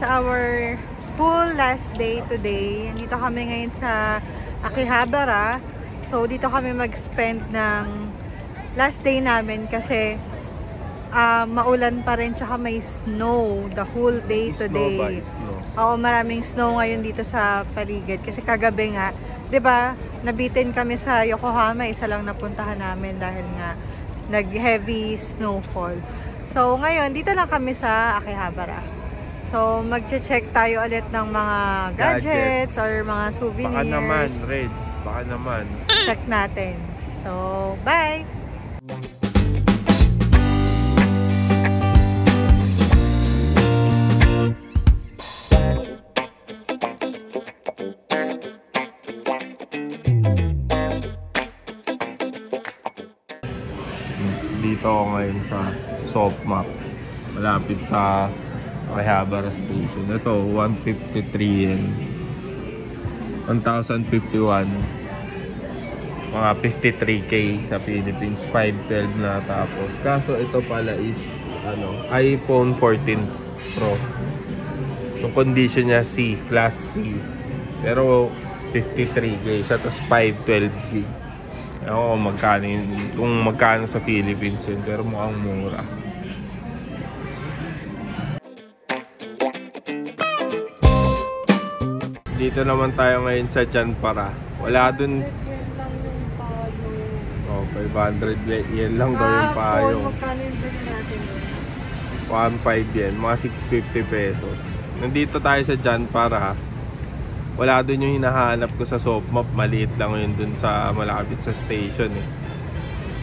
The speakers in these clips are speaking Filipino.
it's our full last day today. Dito kami ngayon sa Akihabara. So, dito kami mag-spend ng last day namin kasi maulan pa rin tsaka may snow the whole day today. Oo, maraming snow ngayon dito sa paligid kasi kagabi nga, 'di ba? Nabitin kami sa Yokohama, isa lang napuntahan namin dahil nga nag-heavy snowfall. So, ngayon dito lang kami sa Akihabara. So, mag-check tayo ulit ng mga gadgets or mga souvenirs. Baka naman, Reds. Baka naman. Check natin. So, bye! Dito ako ngayon sa Softmap. Malapit sa Akihabara Station. Ito, 153 yen. 1,051. Mga 53k sa Philippines. 512 na tapos. Kaso ito pala is iPhone 14 Pro. Yung condition niya C, Class C. Pero 53k siya. Tapos 512 gig. Ewan ko magkano yun, kung magkano sa Philippines yun. Pero mukhang mura. Dito naman tayo ngayon sa Janpara. Wala dun. 500 yen lang daw yung payong. Magkano yung bilhin natin? 1.5 yen, mga 650 pesos. Nandito tayo sa Janpara. Wala dun yung hinahanap ko sa Softmap. Maliit lang yun dun sa malapit sa station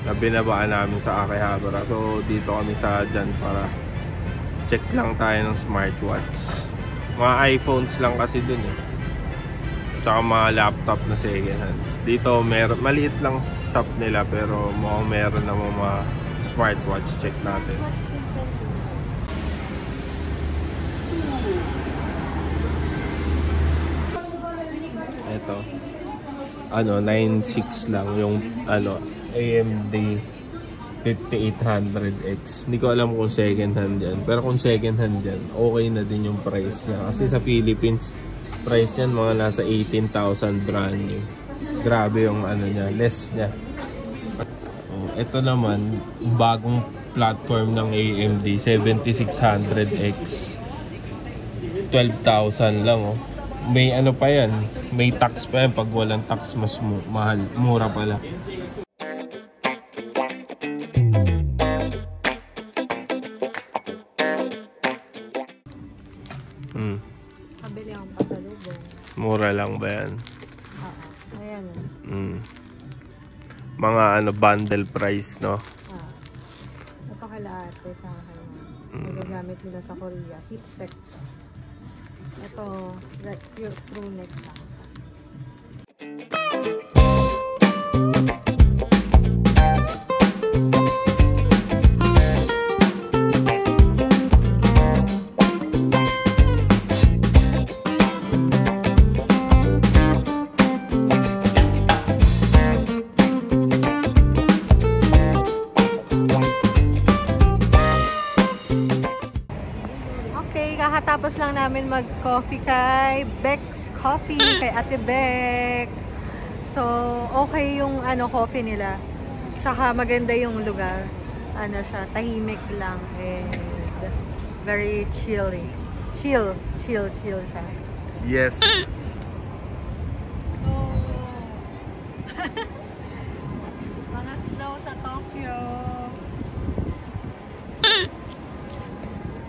na binabaan namin sa Akihabara. So dito kami sa Janpara. Check lang tayo ng smartwatch. Mga iPhones lang kasi dun tsaka mga laptop na second hands. Dito maliit lang shop nila pero mukhang meron na mga smartwatch. Check natin. Ito 9.6 lang yung AMD 5800X. Hindi ko alam kung second hand yan, pero kung second hand yan okay na din yung price niya kasi sa Philippines price yan mga nasa 18,000 brand new. Grabe yung niya, less niya. Ito naman bagong platform ng AMD 7600X. 12,000 lang May pa yan, may tax pa yan. Pag walang tax mas mahal, mura pala. Kabili akong pasalubong. Mura lang ba yan? Ayan. Mga bundle price, no? Ito kala ate, tsaka nagagamit nila sa Korea. Heat tech. Ito, pure true neck lang. Kakatapos lang namin mag-coffee kay Beck's Coffee, kay Ate Beck. So, okay yung coffee nila. Tsaka maganda yung lugar. Siya, tahimik lang and very chilly. Chill siya. Yes. Mga snow sa Tokyo.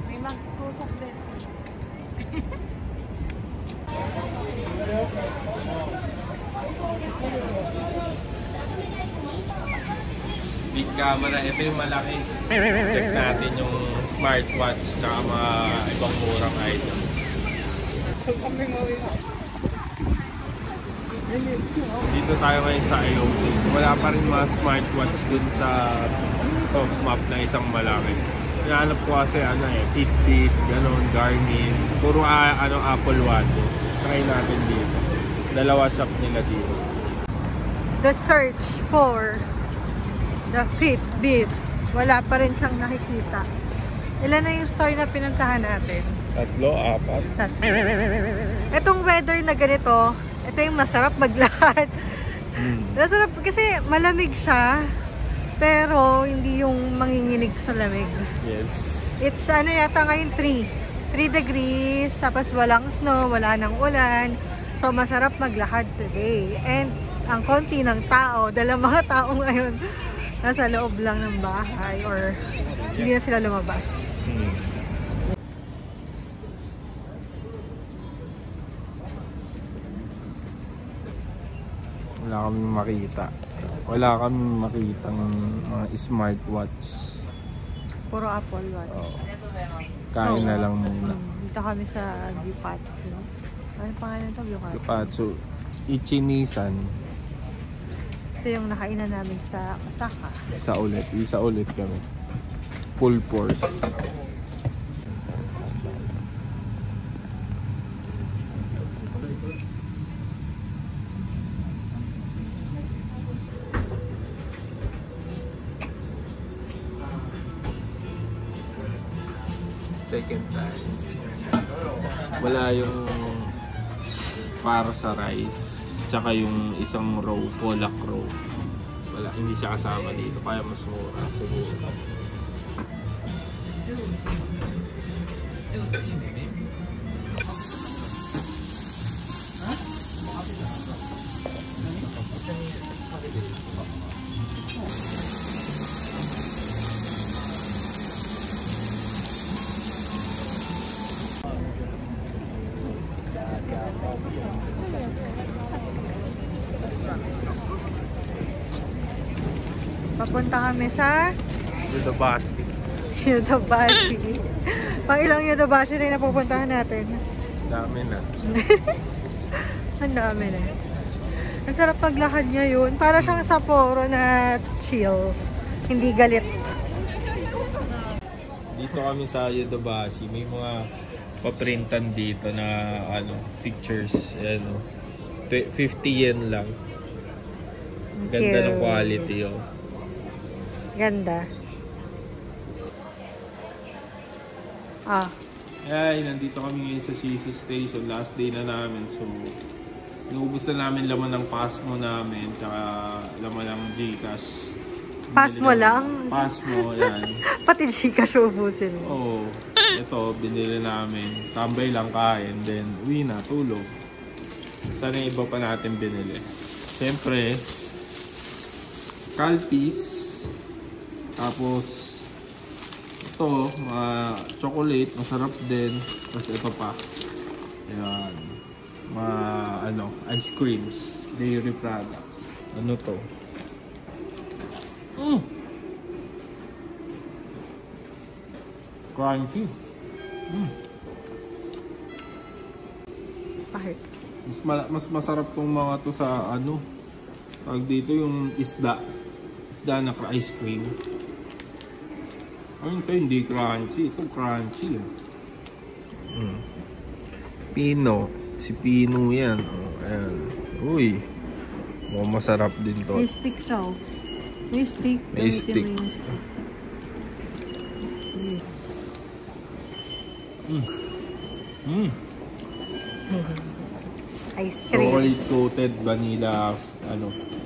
May magtusok din. Big camera, ito yung malaki. Check natin yung smartwatch tsaka mga ibang murang items. Dito tayo ngayon sa IOC. So, wala pa rin mga smartwatch dun sa Softmap na isang malaki. Hinahanap ko kasi Fitbit, Garmin, puro Apple Watch. Try natin dito. Dalawa shop nila dito. The search for the Fitbit. Wala pa rin siyang nakikita. Ilan na yung store na pinuntahan natin? 3, 4. Itong weather na ganito, ito yung masarap maglakad. Masarap kasi malamig siya, pero hindi yung manginginig sa lamig. Yes. It's ano yata ngayon 3 degrees, tapos walang snow, wala nang ulan. So masarap maglakad today. And ang konti ng tao, dahil mga tao ngayon nasa loob lang ng bahay or hindi na sila lumabas. Wala kaming makita. Wala kaming makitang mga smartwatch. Puro Apple Watch. Oh. Kain na lang muna. Dito kami sa Gyupatsu. Ano pangalan ito? Gyupatsu. Ichinisan. Ito yung nakainan namin sa Osaka. Isa ulit kami. Full force. Second time. Wala yung para sa rice, tsaka yung isang row, polak row. Wala, hindi siya kasama dito, kaya mas mura siguro. Papunta kami sa Yodobashi. Yodobashi. Pang ilang Yodobashi na yung napupuntahan natin? Dami na. Ang dami na. Ang sarap paglakad niya yun. Para siyang Sapporo na chill. Hindi galit. Dito kami sa Yodobashi. May mga paprintan dito na pictures. Ano, 50 yen lang. Ganda ng quality, oh. Ganda. Ay, nandito kami ngayon sa Shizu Station. Last day na namin. So, naubos na namin laman ng Pasmo namin. Tsaka laman ng Gcash. Pasmo lang? Pasmo, yan. Pati Gcash ubusin mo. Oo. Ito, binili namin. Tambay lang kain. Then, uwi na, tulog. Sana iba pa natin binili. Siyempre, Calpis. Tapos, ito, chocolate, masarap din. Tapos ito pa. Ayan. Ice creams. Dairy products. Ano to? Crunchy. Bakit? Mas masarap tong mga to sa tawag dito yung isda na ice cream. Ayun ito hindi crunchy. Ito crunchy. Pino. Si Pino yan. Ayan. Uy. Mukhang masarap din to. May stick siya. May stick. May stick. Ice cream. Chocolate coated vanilla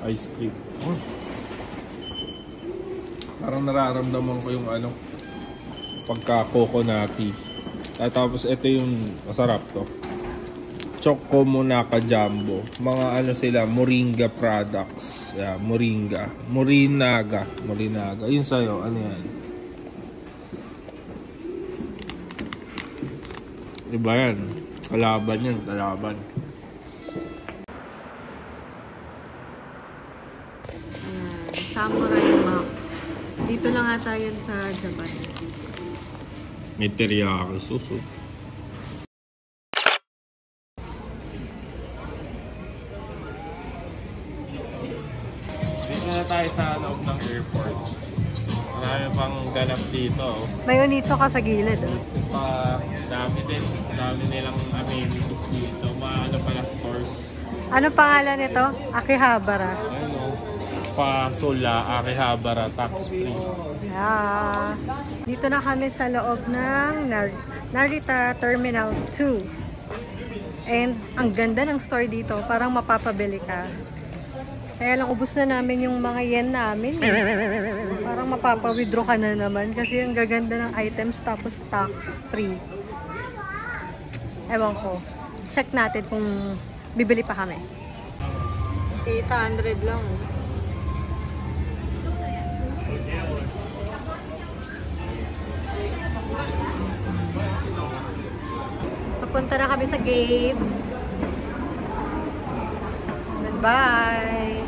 ice cream. Parang nararamdaman ko yung pagka-coconutty. Tapos ito yung masarap to. Choco Monaca Jumbo. Mga sila, Moringa products. Yeah, Moringa. Morinaga. Yun sa'yo, ano yan? Diba yan? Kalaban yan, kalaban. Samurai map. Dito lang ata yan sa Japan. May teriyaki suso. Dito na tayo sa loob ng airport. Marami pang ganap dito. May unitso ka sa gilid. Dami nilang amenities dito. Pala stores. Ano pangalan nito? Akihabara. pa Sola, Akihabara, tax free. Yeah. Dito na kami sa loob ng Narita Terminal 2. And ang ganda ng store dito, parang mapapabili ka. Kaya lang ubos na namin yung mga yen namin. Parang mapapa-withdraw ka na naman kasi ang gaganda ng items tapos tax free. Ewan ko. Check natin kung bibili pa kami. 800 lang. Papunta na kami sa gate. Goodbye!